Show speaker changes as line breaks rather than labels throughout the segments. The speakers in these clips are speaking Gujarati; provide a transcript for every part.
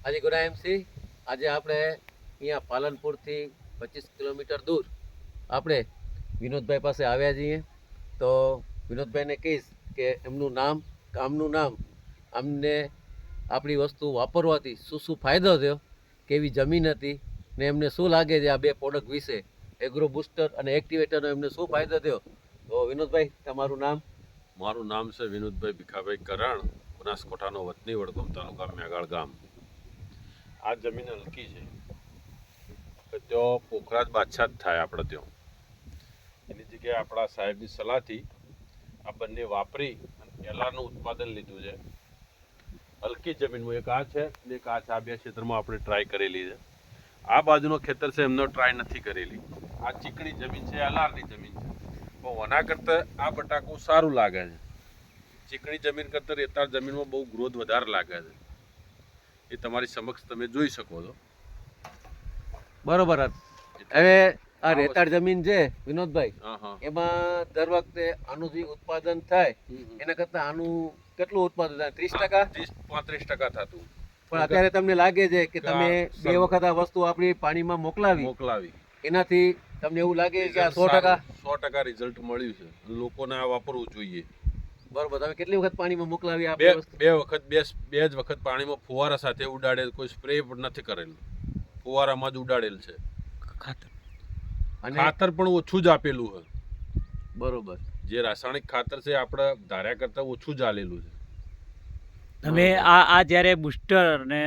આજે ગુરાએમસી આજે આપણે અહીંયા પાલનપુરથી 25 કિલોમીટર દૂર આપણે વિનોદભાઈ પાસે આવ્યા છીએ. તો વિનોદભાઈને કહીશ કે એમનું નામ, ગામનું નામ, અમને આપણી વસ્તુ વાપરવાથી શું શું ફાયદો થયો, કેવી જમીન હતી ને એમને શું લાગે છે આ બે પ્રોડક્ટ વિશે, એગ્રો બૂસ્ટર અને એક્ટિવેટરનો એમને શું ફાયદો થયો. તો વિનોદભાઈ, તમારું નામ?
મારું નામ છે વિનોદભાઈ ભીખાભાઈ કરણ, બનાસકાંઠાનો વતની, વડગામ તાલુકા મેઘાળ ગામ. આ જમીન હલકી છે કે ત્યાં પોખરાજ બાદશાહ જ થાય આપણે ત્યાં. એની જગ્યાએ આપણા સાહેબની સલાહથી આ બંને વાપરી અને એલાનું ઉત્પાદન લીધું છે. હલકી જમીનમાં એક આ છે ને એક આ છે. આ બે ક્ષેત્રમાં આપણે ટ્રાય કરેલી છે. આ બાજુનો ખેતર છે એમનો ટ્રાય નથી કરેલી. આ ચીકણી જમીન છે, એલારની જમીન છે, પણ ઓના કરતાં આ બટાકું સારું લાગે છે. ચીકણી જમીન કરતાં રેતાળ જમીનમાં બહુ ગ્રોથ વધારે લાગે છે. એ તમારી સમક્ષ તમે જોઈ શકો છો.
બરોબર. હવે આ રેતાળ જમીન છે વિનોદભાઈ,
હા હા,
એમાં દર વખતે આનું જે ઉત્પાદન થાય એના કરતા આનું કેટલું ઉત્પાદન થાય? 30%?
30-35% થતું.
પણ અત્યારે તમને લાગે છે કે તમે બે વખત આ વસ્તુ આપણી પાણીમાં મોકલાવી એનાથી તમને એવું લાગે કે આ
100% રિઝલ્ટ મળ્યું છે. લોકોને આ વાપરવું જોઈએ.
બરોબર. તમે કેટલી વખત પાણીમાં મોકલાવી આ
બે
વસ્તુ?
બે જ વખત પાણીમાં ફુવારા સાથે ઉડાડેલ, કોઈ સ્પ્રે પણ નથી કરેલું, ફુવારામાં જ ઉડાડેલ છે. ખાતર પણ ઓછું જ આપેલું છે.
બરોબર.
જે રાસાયણિક ખાતર છે આપણે ધાર્યા કરતા ઓછું જ આલેલું છે.
તમે આ જ્યારે બુસ્ટર ને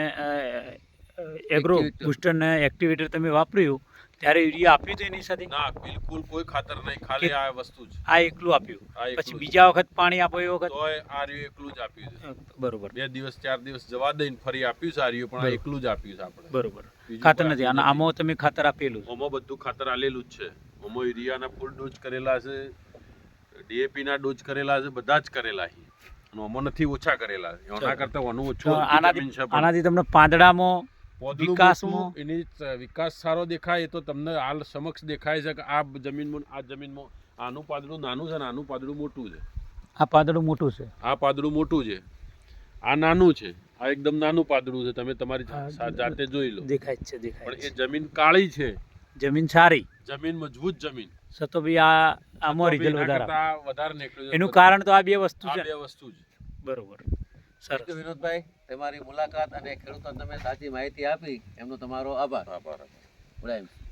એગ્રો બુસ્ટર ને એક્ટિવેટર તમે વાપર્યું ત્યારે યુરિયા આપ્યું હતું એની સાથે?
ના, બિલકુલ કોઈ ખાતર નહીં, ખાલી આ વસ્તુ જ.
આ એકલું આપ્યું?
આ એકલું
પછી
જ.
બીજા વખત પાણી આપો એ વખત?
તોય આ રહ્યું એકલું જ આપ્યું છે.
બરોબર.
2 દિવસ 4 દિવસ જવા દઈને ફરી આપ્યું છે આ રહ્યું, પણ આ એકલું જ આપ્યું છે આપણે.
બરોબર.
બીજું
ખાતર
કોઈ
નથી
આપ્યું
અને આમાં તમે ખાતર આપેલું?
ઓમાં બધું ખાતર આલેલું જ છે. ઓમાં યુરિયાના ફૂલ ડોઝ કરેલા છે, ડીએપી ના ડોઝ કરેલા છે, બધા જ કરેલા છે. અને ઓમાં નથી ઓછા કરેલા છે. એના કરતાં ઓનું ઓછું જમીન છે. પણ
આનાથી તમને પાંદડામાં
પોદળું
વિકાસમાં
મોટું, એની વિકાસ સારો દેખાય. એ તો તમને હાલ સમક્ષ દેખાય છે કે આ જમીનમાં આનું પાંદડું નાનું છે ને આનું પાંદડું મોટું છે.
આ પાંદડું મોટું છે,
આ પાંદડું મોટું છે, આ નાનું છે. આ એકદમ નાનું પાંદડું છે. તમે તમારી જાતે જોઈ લો.
દેખાય જ છે, દેખાય
પણ
છે.
એ જમીન કાળી છે,
જમીન સારી,
જમીન મજબૂત જમીન.
છતો બી આમાં રિઝલ્ટ
વધારે નીકળ્યું.
એનું કારણ તો આ બે વસ્તુ
આ
છે.
બે વસ્તુ જ.
બરોબર.
સરસ. વિનોદભાઈ, તમારી મુલાકાત અને ખેડૂતોને તમે સાચી માહિતી આપી એમનો તમારો આભાર.
આભાર.
ગુરાએમસી.